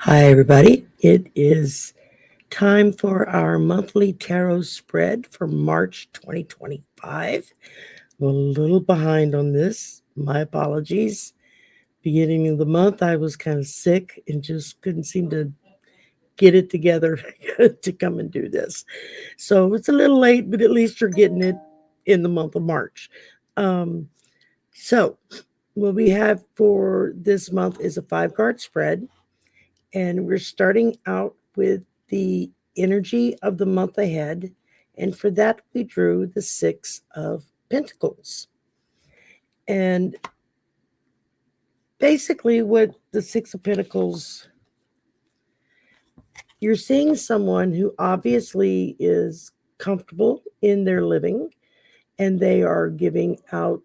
Hi, everybody. It is time for our monthly tarot spread for March 2025. I'm a little behind on this. My apologies. Beginning of the month, I was kind of sick and just couldn't seem to get it together to come and do this. So it's a little late, but at least you're getting it in the month of March. Um, so, what we have for this month is a 5 card spread. And we're starting out with the energy of the month ahead. And for that, we drew the 6 of Pentacles. And basically, what the 6 of Pentacles, you're seeing someone who obviously is comfortable in their living and they are giving out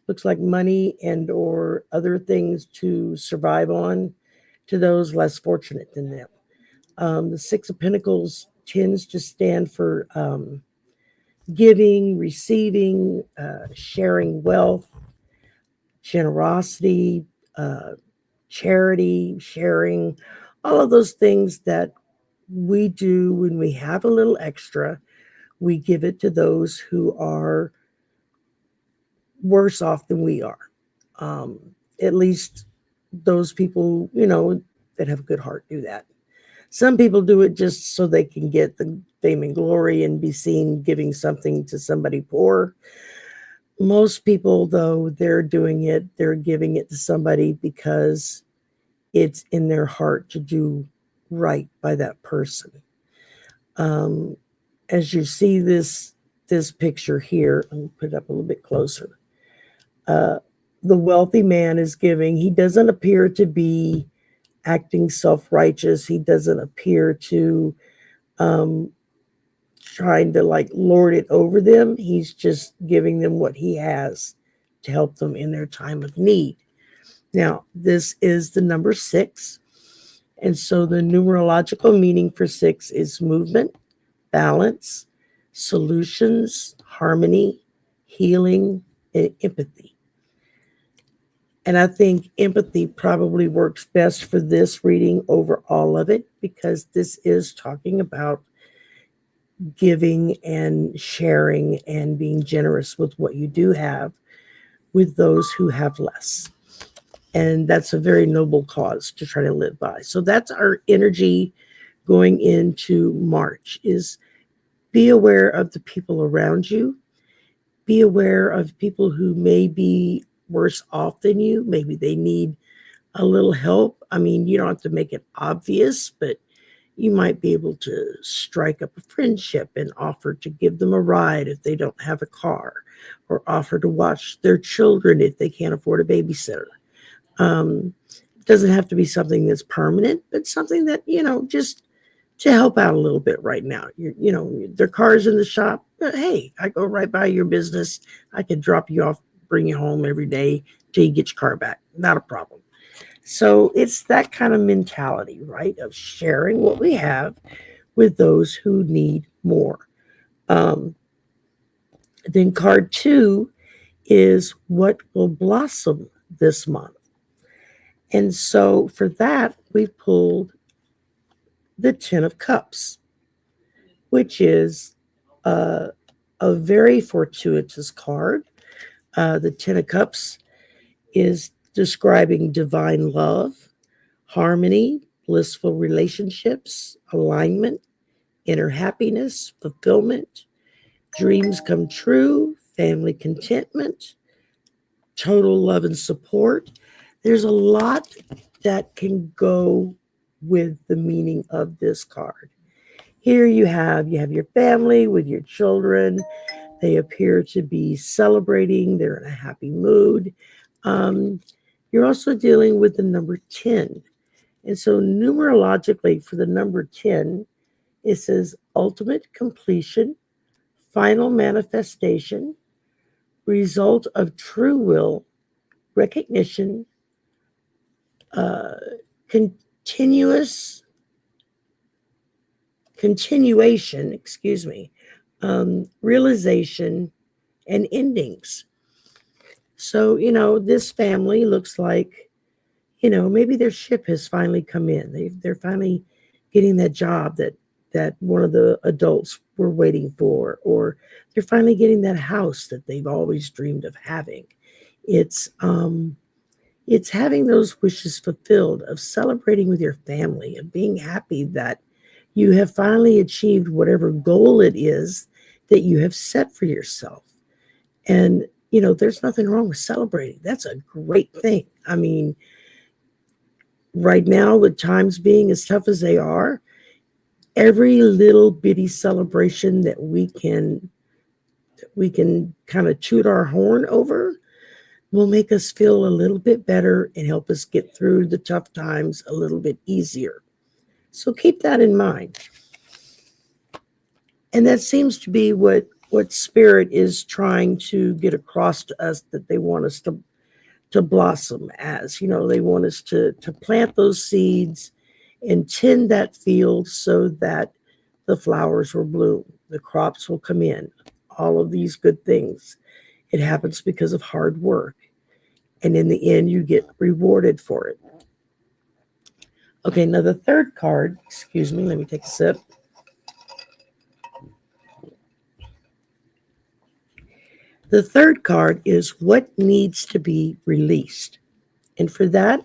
looks like money and or other things to survive on to those less fortunate than them. The 6 of Pentacles tends to stand for giving, receiving, sharing wealth, generosity, charity, sharing, all of those things that we do when we have a little extra. We give it to those who are worse off than we are. At least those people, that have a good heart do that. Some people do it just so they can get the fame and glory and be seen giving something to somebody poor. Most people, though, they're giving it to somebody because it's in their heart to do right by that person. As you see this picture here, I'll put it up a little bit closer. The wealthy man is giving. He doesn't appear to be acting self-righteous. He doesn't appear to trying to lord it over them. He's just giving them what he has to help them in their time of need. Now, this is the number 6. And so the numerological meaning for 6 is movement, balance, solutions, harmony, healing, and empathy. And I think empathy probably works best for this reading over all of it, because this is talking about giving and sharing and being generous with what you do have with those who have less. And that's a very noble cause to try to live by. So that's our energy going into March, is be aware of the people around you. Be aware of people who may be worse off than you. Maybe they need a little help. I mean, you don't have to make it obvious, but you might be able to strike up a friendship and offer to give them a ride if they don't have a car, or offer to watch their children if they can't afford a babysitter. It doesn't have to be something that's permanent, but something that, just to help out a little bit right now. Their car's in the shop. But hey, I go right by your business. I can drop you off, bring you home every day till you get your car back. Not a problem. So it's that kind of mentality, right, of sharing what we have with those who need more. Then card 2 is what will blossom this month. And so for that, we pulled the 10 of Cups, which is a very fortuitous card. The 10 of Cups is describing divine love, harmony, blissful relationships, alignment, inner happiness, fulfillment, dreams come true, family contentment, total love and support. There's a lot that can go with the meaning of this card. Here you have your family with your children. They appear to be celebrating. They're in a happy mood. You're also dealing with the number 10. And so numerologically for the number 10, it says ultimate completion, final manifestation, result of true will, recognition, continuation, realization, and endings. So, this family looks like, Maybe their ship has finally come in. They're finally getting that job that one of the adults were waiting for, or they're finally getting that house that they've always dreamed of having. It's it's having those wishes fulfilled, of celebrating with your family, of being happy that you have finally achieved whatever goal it is that you have set for yourself. And there's nothing wrong with celebrating. That's a great thing. I mean, right now, with times being as tough as they are, every little bitty celebration that we can kind of toot our horn over will make us feel a little bit better and help us get through the tough times a little bit easier. So keep that in mind. And that seems to be what spirit is trying to get across to us, that they want us to blossom as. They want us to plant those seeds and tend that field so that the flowers will bloom, the crops will come in, all of these good things. It happens because of hard work. And in the end, you get rewarded for it. Okay, now the third card, excuse me, let me take a sip. The third card is what needs to be released. And for that,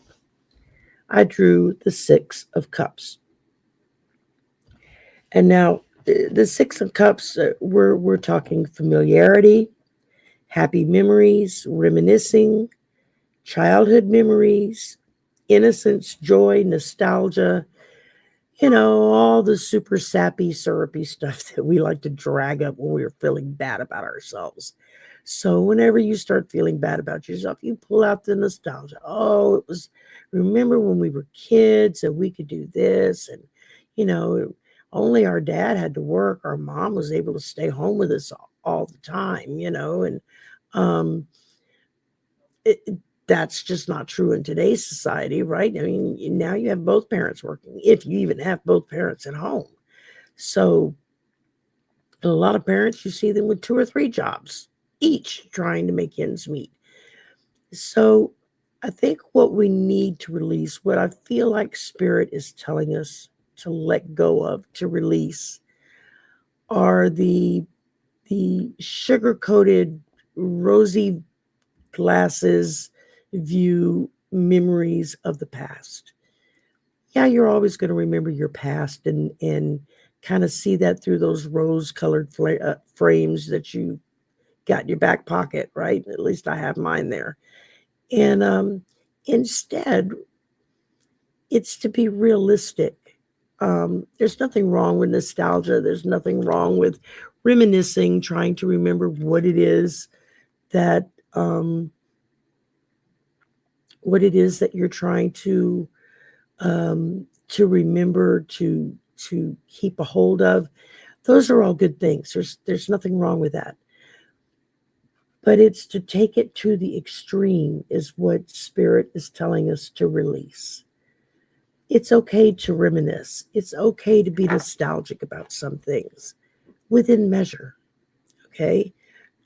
I drew the Six of Cups. And now the Six of Cups, we're talking familiarity, happy memories, reminiscing, childhood memories, innocence, joy, nostalgia, all the super sappy, syrupy stuff that we like to drag up when we're feeling bad about ourselves. So whenever you start feeling bad about yourself, you pull out the nostalgia. Oh, remember when we were kids and we could do this, and, only our dad had to work. Our mom was able to stay home with us all the time, and um, it, that's just not true in today's society, right? I mean, now you have both parents working, if you even have both parents at home. So a lot of parents, you see them with two or three jobs, each trying to make ends meet. So I think what we need to release, what I feel like Spirit is telling us to let go of, to release, are the sugar-coated, rosy glasses view memories of the past. Yeah, you're always going to remember your past and kind of see that through those rose-colored frames that you got in your back pocket, right? At least I have mine there. And instead, it's to be realistic. There's nothing wrong with nostalgia. There's nothing wrong with reminiscing, trying to remember what it is that you're trying to remember, to keep a hold of. Those are all good things. There's nothing wrong with that. But it's to take it to the extreme is what Spirit is telling us to release. It's okay to reminisce. It's okay to be nostalgic about some things within measure. Okay?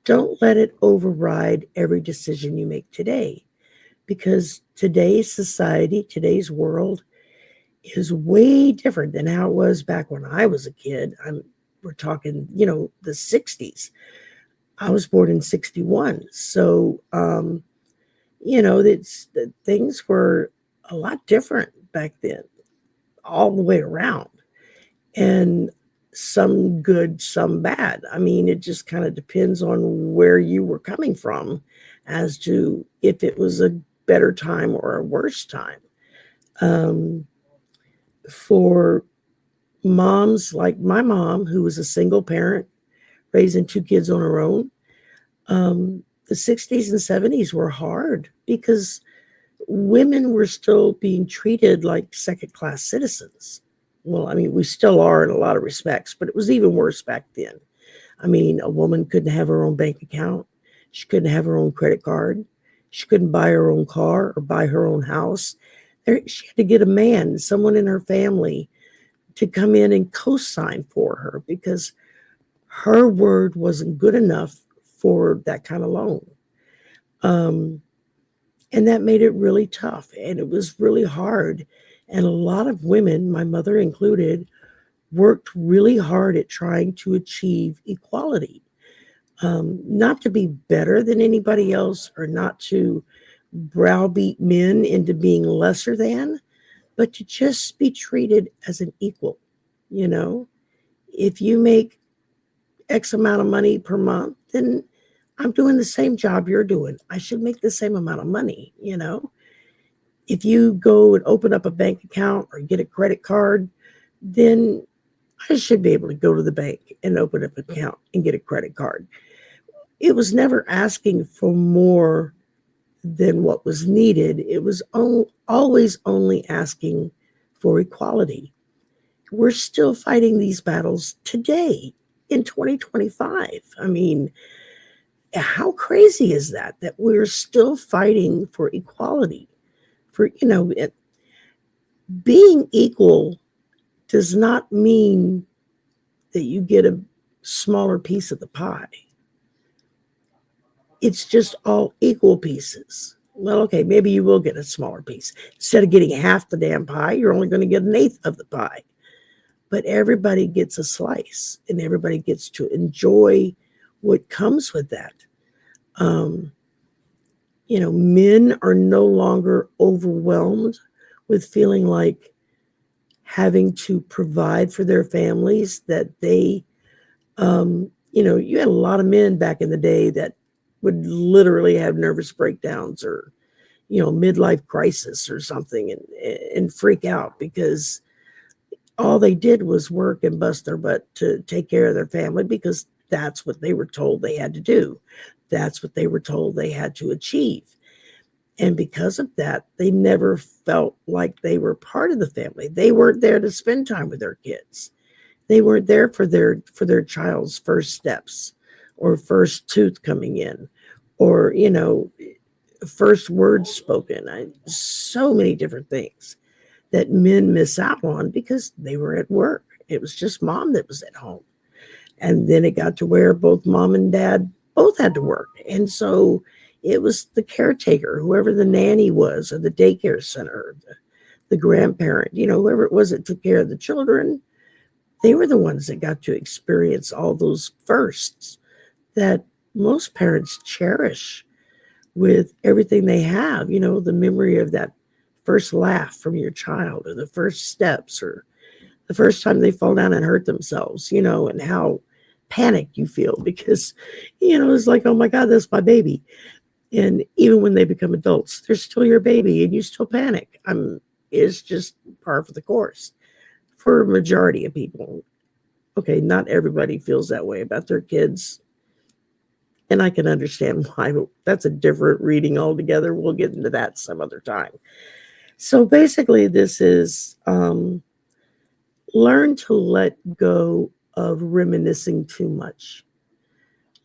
Don't let it override every decision you make today, because today's society, today's world is way different than how it was back when I was a kid. We're talking, the 60s. I was born in 61. So, things were a lot different back then, all the way around. And some good, some bad. I mean, it just kind of depends on where you were coming from as to if it was a better time or a worse time. For moms like my mom, who was a single parent raising two kids on her own, the 60s and 70s were hard because women were still being treated like second-class citizens. Well, I mean, we still are in a lot of respects, but it was even worse back then. I mean, a woman couldn't have her own bank account. She couldn't have her own credit card. She couldn't buy her own car or buy her own house. She had to get a man, someone in her family, to come in and co-sign for her because her word wasn't good enough for that kind of loan. And that made it really tough. And it was really hard. And a lot of women, my mother included, worked really hard at trying to achieve equality. Not to be better than anybody else or not to browbeat men into being lesser than, but to just be treated as an equal. You know, if you make X amount of money per month, then I'm doing the same job you're doing. I should make the same amount of money, you know. If you go and open up a bank account or get a credit card, then I should be able to go to the bank and open up an account and get a credit card. It was never asking for more than what was needed. It was always only asking for equality. We're still fighting these battles today in 2025. I mean, how crazy is that we're still fighting for equality? For, being equal does not mean that you get a smaller piece of the pie. It's just all equal pieces. Well, okay, maybe you will get a smaller piece. Instead of getting half the damn pie, you're only going to get an eighth of the pie. But everybody gets a slice and everybody gets to enjoy what comes with that. Men are no longer overwhelmed with feeling like having to provide for their families, that they, you had a lot of men back in the day that would literally have nervous breakdowns or, midlife crisis or something and freak out because all they did was work and bust their butt to take care of their family because that's what they were told they had to do. That's what they were told they had to achieve. And because of that, they never felt like they were part of the family. They weren't there to spend time with their kids. They weren't there for their child's first steps or first tooth coming in or, first words spoken. So many different things that men miss out on because they were at work. It was just mom that was at home. And then it got to where both mom and dad both had to work. And so it was the caretaker, whoever the nanny was, or the daycare center, or the grandparent, whoever it was that took care of the children. They were the ones that got to experience all those firsts that most parents cherish with everything they have, the memory of that first laugh from your child or the first steps or the first time they fall down and hurt themselves, and how panicked you feel because, it's like, oh my God, that's my baby. And even when they become adults, they're still your baby and you still panic. It's just par for the course for a majority of people. Okay, not everybody feels that way about their kids. And I can understand why, but that's a different reading altogether. We'll get into that some other time. So basically, this is learn to let go of reminiscing too much.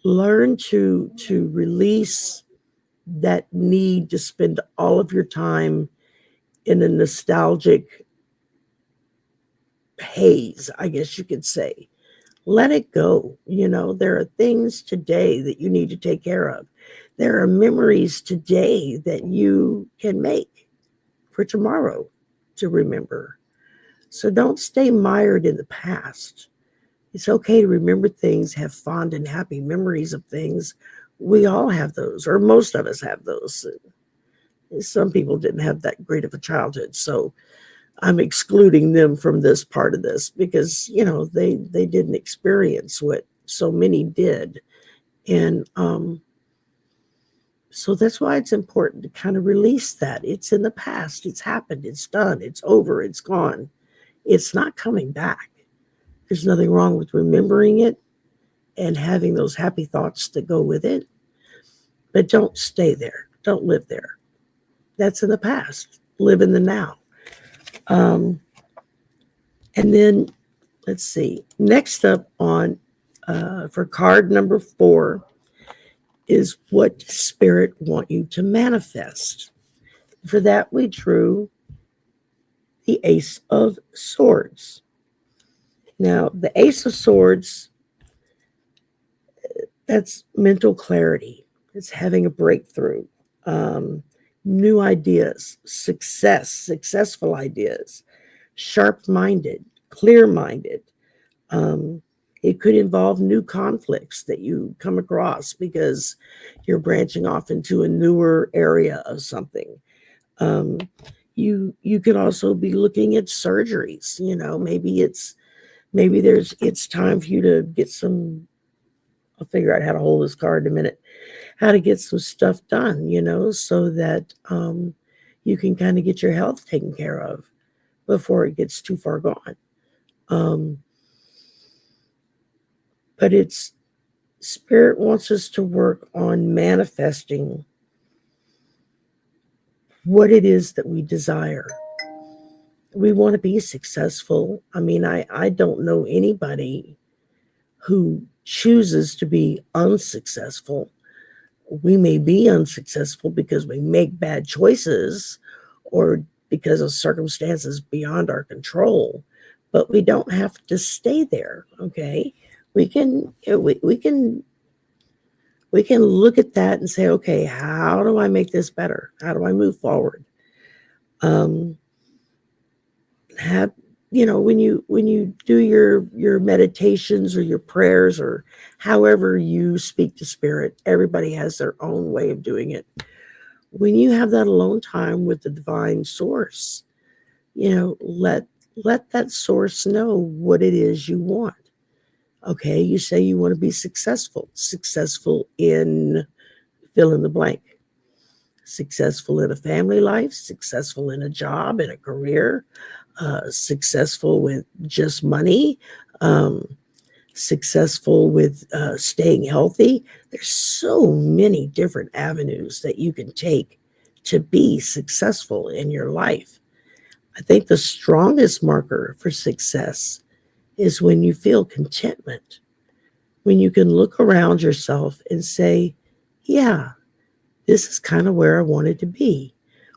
Learn to release that need to spend all of your time in a nostalgic haze, I guess you could say. Let it go. There are things today that you need to take care of. There are memories today that you can make for tomorrow to remember. So don't stay mired in the past. It's okay to remember things, have fond and happy memories of things. We all have those, or most of us have those. Some people didn't have that great of a childhood, so I'm excluding them from this part of this because, they didn't experience what so many did. And so that's why it's important to kind of release that. It's in the past. It's happened. It's done. It's over. It's gone. It's not coming back. There's nothing wrong with remembering it and having those happy thoughts that go with it. But don't stay there. Don't live there. That's in the past. Live in the now. And then, let's see. Next up on for card number 4 is what spirit want you to manifest. For that, we drew the Ace of Swords. Now, the Ace of Swords, that's mental clarity. It's having a breakthrough. new ideas, successful ideas, sharp-minded, clear-minded. Um, it could involve new conflicts that you come across because you're branching off into a newer area of something. Um, you could also be looking at surgeries. Maybe it's time for you to get some. I'll figure out how to hold this card in a minute. How to get some stuff done, so that you can kind of get your health taken care of before it gets too far gone. Um, but it's Spirit wants us to work on manifesting what it is that we desire. We want to be successful. I mean, I don't know anybody who chooses to be unsuccessful. We may be unsuccessful because we make bad choices or because of circumstances beyond our control, but we don't have to stay there. Okay, we can look at that and say, okay, how do I make this better? How do I move forward? Um, have when you do your meditations or your prayers or however you speak to spirit, everybody has their own way of doing it. When you have that alone time with the divine source, let that source know what it is you want. Okay, you say you want to be successful in fill in the blank, successful in a family life, successful in a job, in a career, successful with just money, um, successful with staying healthy. There's so many different avenues that you can take to be successful in your life. I think the strongest marker for success is when you feel contentment, when you can look around yourself and say, yeah, this is kind of where I wanted to be,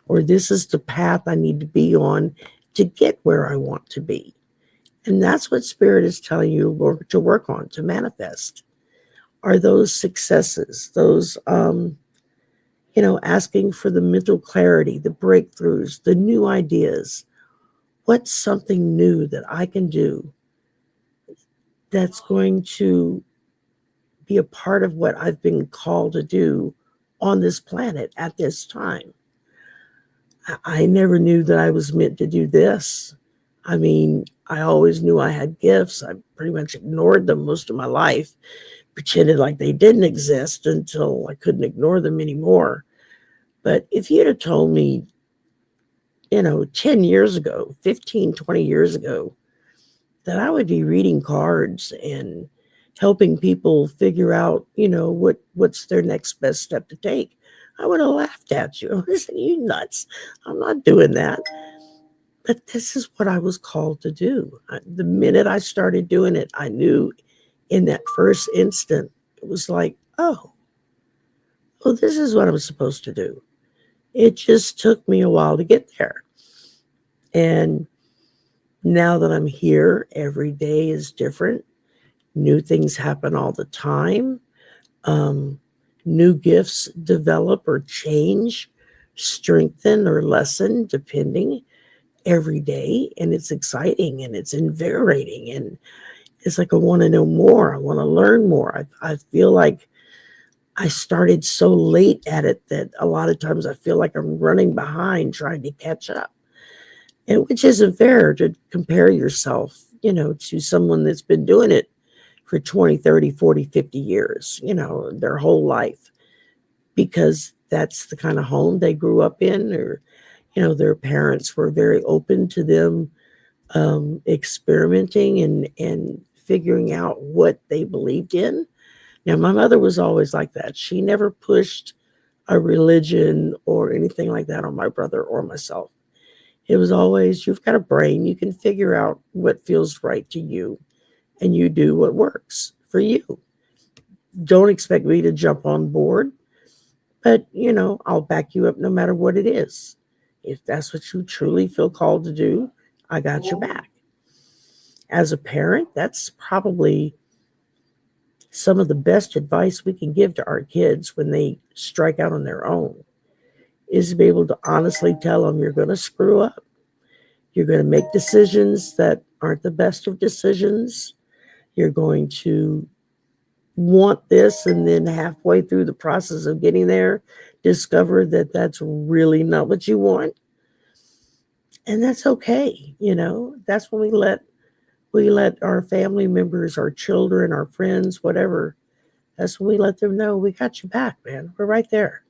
or this is the path I need to be on to get where I want to be. And that's what Spirit is telling you to work on, to manifest, are those successes, those, asking for the mental clarity, the breakthroughs, the new ideas. What's something new that I can do that's going to be a part of what I've been called to do on this planet at this time? I never knew that I was meant to do this. I mean, I always knew I had gifts. I pretty much ignored them most of my life, pretended like they didn't exist until I couldn't ignore them anymore. But if you'd have told me, 10 years ago, 15, 20 years ago, that I would be reading cards and helping people figure out, what's their next best step to take, I would have laughed at you. I said, you nuts. I'm not doing that. But this is what I was called to do. The minute I started doing it, I knew in that first instant, it was like, oh, this is what I'm supposed to do. It just took me a while to get there. And now that I'm here, every day is different. New things happen all the time. New gifts develop or change, strengthen or lessen, depending every day. And it's exciting and it's invigorating. And it's like, I want to know more. I want to learn more. I feel like I started so late at it that a lot of times I feel like I'm running behind trying to catch up. And which isn't fair to compare yourself, to someone that's been doing it for 20, 30, 40, 50 years, their whole life, because that's the kind of home they grew up in, or, their parents were very open to them experimenting and figuring out what they believed in. Now, my mother was always like that. She never pushed a religion or anything like that on my brother or myself. It was always, you've got a brain, you can figure out what feels right to you, and you do what works for you. Don't expect me to jump on board, but, I'll back you up no matter what it is. If that's what you truly feel called to do, I got your back. As a parent, that's probably some of the best advice we can give to our kids when they strike out on their own, is to be able to honestly tell them you're going to screw up. You're going to make decisions that aren't the best of decisions. You're going to want this, and then halfway through the process of getting there, discover that that's really not what you want. And that's okay. That's when we let our family members, our children, our friends, whatever, that's when we let them know we got you back, man. We're right there.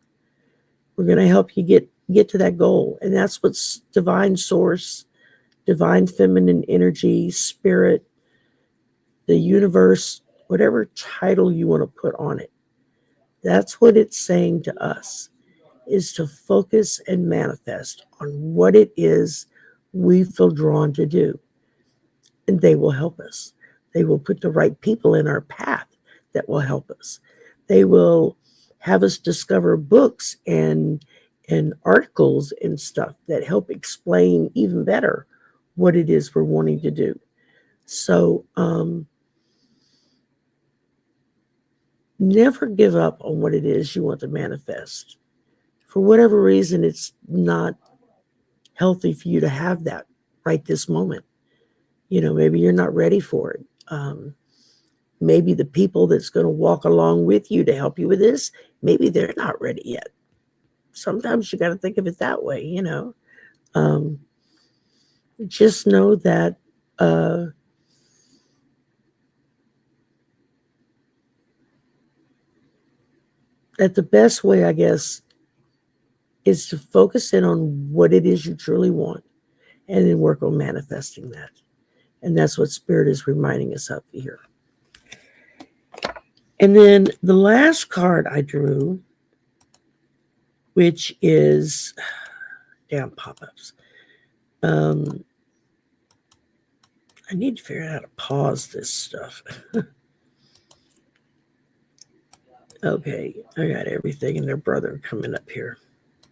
We're going to help you get to that goal. And that's what's divine source, divine feminine energy, spirit, the universe, whatever title you want to put on it. That's what it's saying to us, is to focus and manifest on what it is we feel drawn to do. And they will help us. They will put the right people in our path that will help us. They will have us discover books and articles and stuff that help explain even better what it is we're wanting to do. So never give up on what it is you want to manifest. For whatever reason, it's not healthy for you to have that right this moment. Maybe you're not ready for it. Maybe the people that's going to walk along with you to help you with this, maybe they're not ready yet. Sometimes you got to think of it that way. Just know that that the best way, I guess, is to focus in on what it is you truly want and then work on manifesting that. And that's what Spirit is reminding us of here. And then the last card I drew, which is, damn pop-ups. I need to figure out how to pause this stuff. Okay, I got everything and their brother coming up here.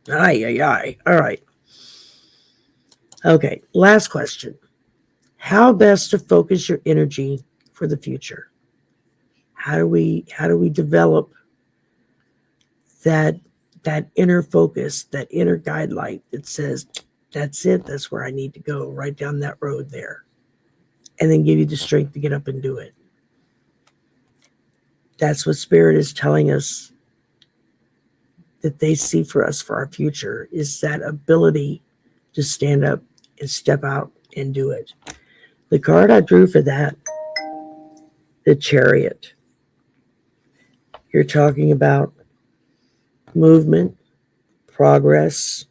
Aye. All right. Okay, last question. How best to focus your energy for the future? How do we develop that inner focus, that inner guide light that says, that's it, that's where I need to go, right down that road there. And then give you the strength to get up and do it. That's what Spirit is telling us that they see for us for our future, is that ability to stand up and step out and do it. The card I drew for that, the Chariot. You're talking about movement, progress,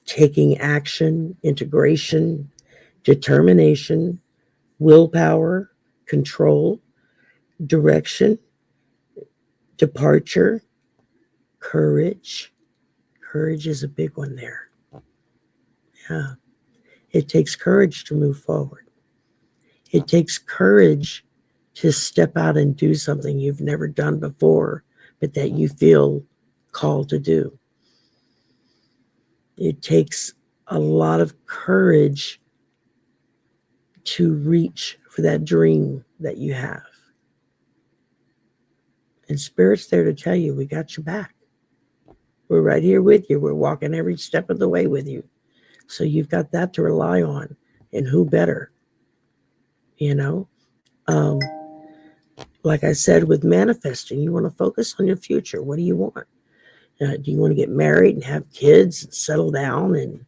taking action, integration, determination, willpower, control, direction, departure, courage. Courage is a big one there. Yeah. It takes courage to move forward. It takes courage to step out and do something you've never done before, but that you feel called to do. It takes a lot of courage to reach for that dream that you have. And Spirit's there to tell you, we got your back. We're right here with you. We're walking every step of the way with you. So you've got that to rely on. And who better? Like I said, with manifesting, you want to focus on your future. What do you want? Do you want to get married and have kids and settle down? And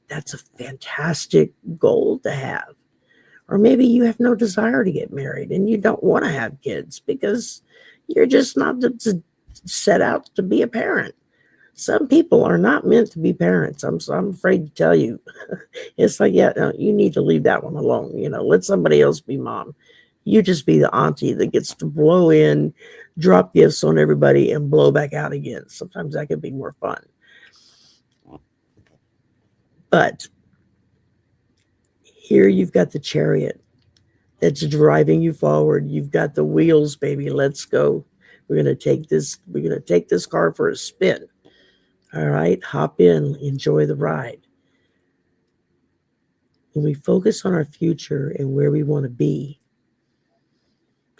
that's a fantastic goal to have. Or maybe you have no desire to get married and you don't want to have kids because you're just not set out to be a parent. Some people are not meant to be parents. I'm afraid to tell you. It's like, yeah, no, you need to leave that one alone. Let somebody else be mom. You just be the auntie that gets to blow in, drop gifts on everybody, and blow back out again. Sometimes that could be more fun. But here you've got the Chariot that's driving you forward. You've got the wheels, baby. Let's go. We're gonna take this car for a spin. All right, hop in, enjoy the ride. When we focus on our future and where we want to be,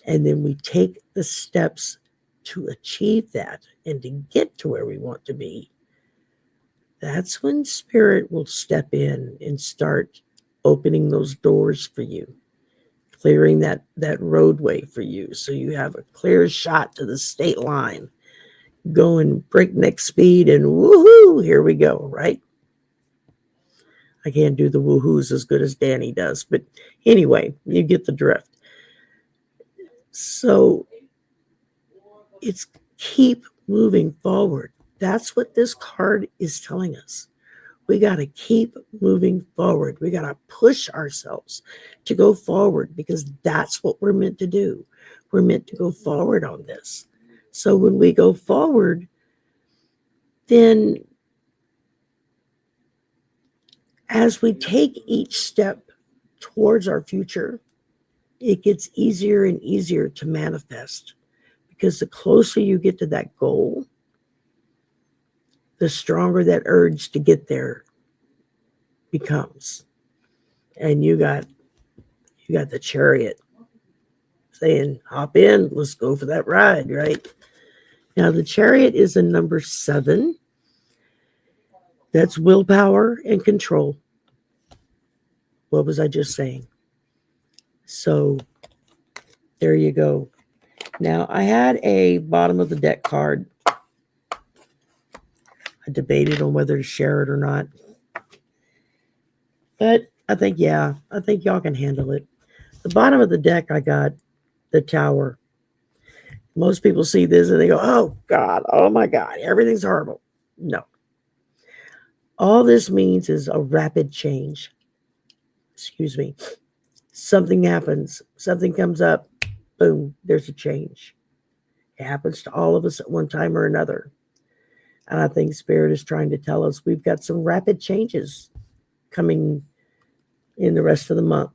and then we take the steps to achieve that and to get to where we want to be, that's when Spirit will step in and start opening those doors for you, clearing that roadway for you, so you have a clear shot to the state line, going breakneck speed, and woohoo, here we go, right? I can't do the woohoos as good as Danny does, but anyway, you get the drift. So it's keep moving forward. That's what this card is telling us. We got to keep moving forward. We got to push ourselves to go forward, because that's what we're meant to do. We're meant to go forward on this. So when we go forward, then as we take each step towards our future, it gets easier and easier to manifest, because the closer you get to that goal, the stronger that urge to get there becomes. And you got the Chariot saying, hop in, let's go for that ride, right? Now, the Chariot is a number 7. That's willpower and control. What was I just saying? So there you go. Now, I had a bottom of the deck card. I debated on whether to share it or not. But I think y'all can handle it. The bottom of the deck, I got the Tower. Most people see this and they go, oh, God, oh, my God, everything's horrible. No. All this means is a rapid change. Excuse me. Something happens. Something comes up. Boom, there's a change. It happens to all of us at one time or another. And I think Spirit is trying to tell us we've got some rapid changes coming in the rest of the month.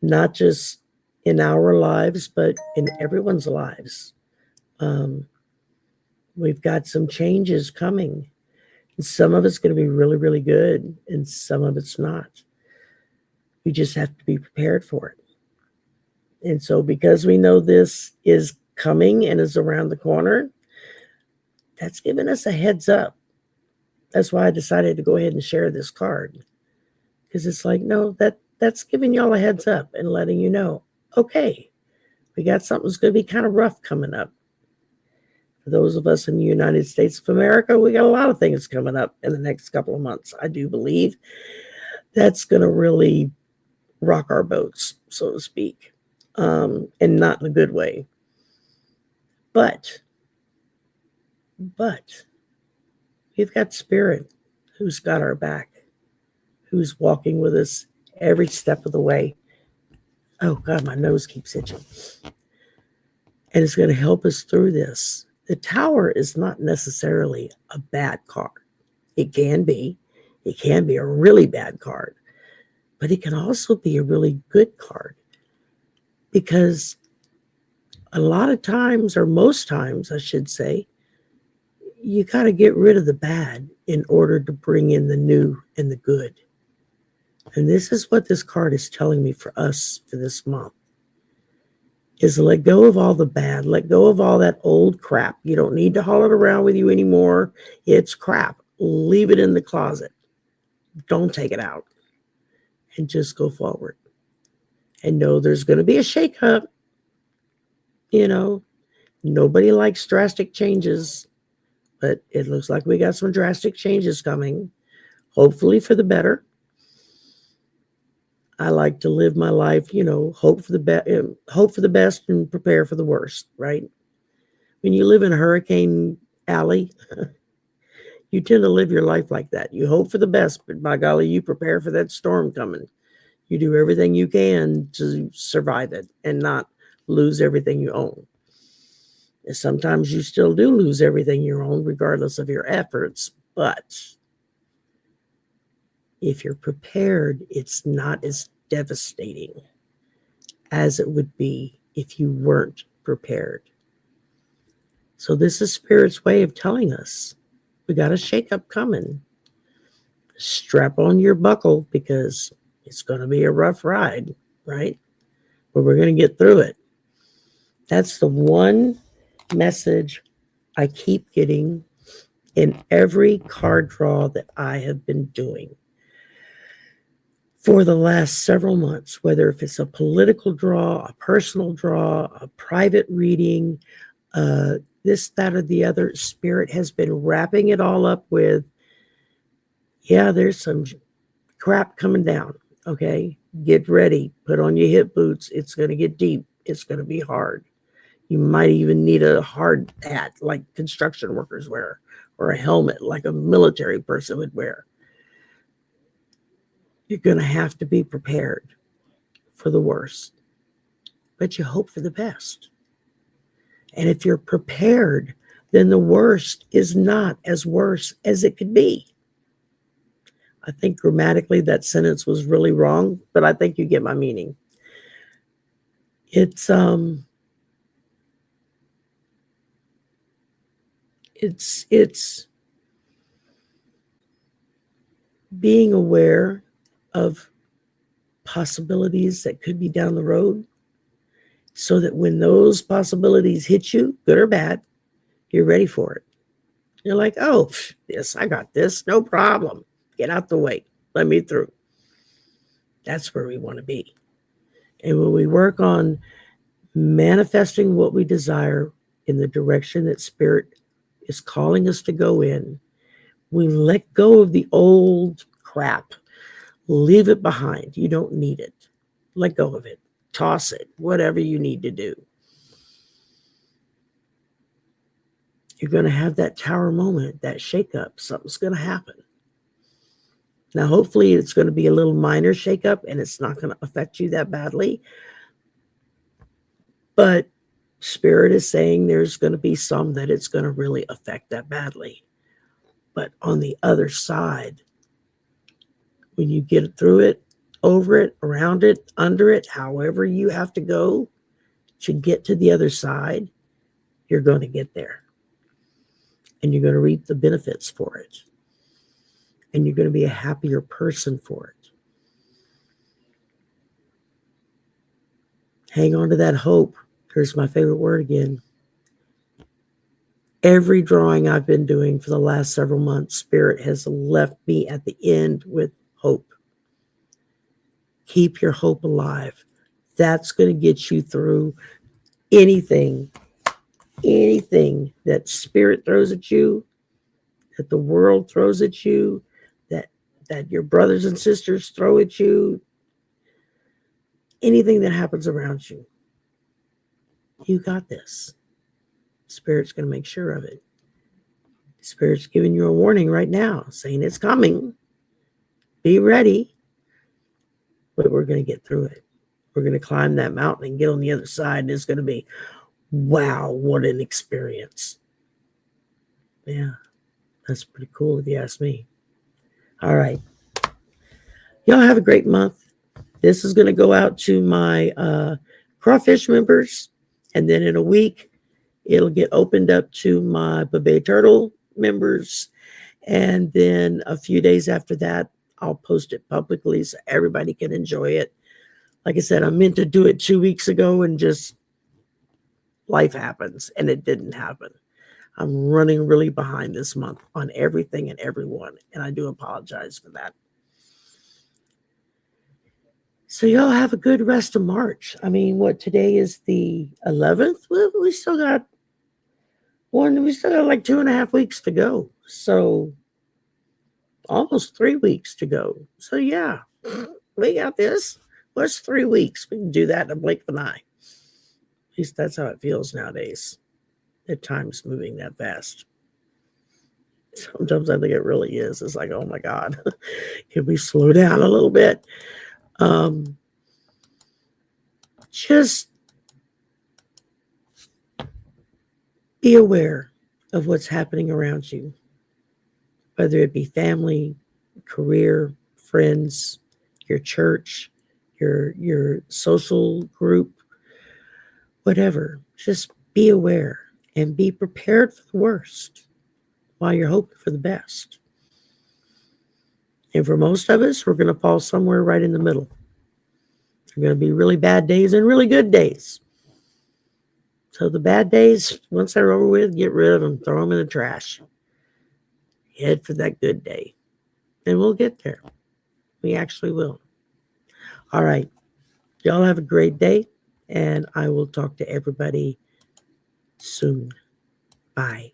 Not just in our lives, but in everyone's lives. We've got some changes coming. And some of it's going to be really, really good, and some of it's not. We just have to be prepared for it. And so because we know this is coming and is around the corner, that's given us a heads up. That's why I decided to go ahead and share this card. Because it's like, no, that's giving y'all a heads up and letting you know, okay, we got something that's going to be kind of rough coming up. For those of us in the United States of America, we got a lot of things coming up in the next couple of months. I do believe that's going to really rock our boats, so to speak, and not in a good way. But we've got Spirit who's got our back, who's walking with us every step of the way. Oh, God, my nose keeps itching. And it's going to help us through this. The Tower is not necessarily a bad card. It can be. It can be a really bad card. But it can also be a really good card. Because a lot of times, or most times, I should say, you got to get rid of the bad in order to bring in the new and the good. And this is what this card is telling me for us for this month. Is let go of all the bad. Let go of all that old crap. You don't need to haul it around with you anymore. It's crap. Leave it in the closet. Don't take it out. And just go forward. And know there's going to be a shakeup. You know, nobody likes drastic changes. But it looks like we got some drastic changes coming. Hopefully for the better. I like to live my life, hope for the best and prepare for the worst, right? When you live in Hurricane Alley, you tend to live your life like that. You hope for the best, but by golly, you prepare for that storm coming. You do everything you can to survive it and not lose everything you own. And sometimes you still do lose everything you own, regardless of your efforts, but if you're prepared, it's not as devastating as it would be if you weren't prepared. So this is Spirit's way of telling us we got a shakeup coming. Strap on your buckle because it's going to be a rough ride, right? But we're going to get through it. That's the one message I keep getting in every card draw that I have been doing for the last several months, whether if it's a political draw, a personal draw, a private reading, this, that, or the other, Spirit has been wrapping it all up with, yeah, there's some crap coming down. Okay, get ready, put on your hip boots. It's going to get deep. It's going to be hard. You might even need a hard hat like construction workers wear, or a helmet like a military person would wear. You're going to have to be prepared for the worst, but you hope for the best. And if you're prepared, then the worst is not as worse as it could be. I think grammatically that sentence was really wrong, but I think you get my meaning. It's being aware of possibilities that could be down the road, so that when those possibilities hit you, good or bad, you're ready for it. You're like, oh, this, I got this, no problem. Get out the way. Let me through. That's where we want to be. And when we work on manifesting what we desire in the direction that Spirit is calling us to go in, we let go of the old crap. Leave it behind. You don't need it. Let go of it. Toss it. Whatever you need to do. You're going to have that tower moment, that shakeup. Something's going to happen. Now, hopefully, it's going to be a little minor shakeup and it's not going to affect you that badly. But Spirit is saying there's going to be some that it's going to really affect that badly. But on the other side, when you get through it, over it, around it, under it, however you have to go to get to the other side, you're going to get there. And you're going to reap the benefits for it. And you're going to be a happier person for it. Hang on to that hope. Here's my favorite word again. Every drawing I've been doing for the last several months, Spirit has left me at the end with hope. Keep your hope alive. That's going to get you through anything that Spirit throws at you, that the world throws at you, that your brothers and sisters throw at you, anything that happens around you. You got this. Spirit's going to make sure of it. Spirit's giving you a warning right now, saying it's coming. Be ready. But we're going to get through it. We're going to climb that mountain and get on the other side, and it's going to be, wow, what an experience. Yeah, that's pretty cool if you ask me. All right. Y'all have a great month. This is going to go out to my crawfish members, and then in a week, it'll get opened up to my Bebe Turtle members. And then a few days after that, I'll post it publicly so everybody can enjoy it. Like I said, I meant to do it 2 weeks ago and just life happens and it didn't happen. I'm running really behind this month on everything and everyone. And I do apologize for that. So y'all have a good rest of March. I mean, today is the 11th? Well, we still got like 2.5 weeks to go. So almost 3 weeks to go. So yeah, we got this. What's 3 weeks? We can do that in a blink of an eye. At least that's how it feels nowadays. That time's moving that fast. Sometimes I think it really is. It's like, oh my God, can we slow down a little bit? Just be aware of what's happening around you, whether it be family, career, friends, your church, your social group, whatever. Just be aware and be prepared for the worst while you're hoping for the best. And for most of us, we're going to fall somewhere right in the middle. There are going to be really bad days and really good days. So the bad days, once they're over with, get rid of them, throw them in the trash. Head for that good day. And we'll get there. We actually will. All right. Y'all have a great day. And I will talk to everybody soon. Bye.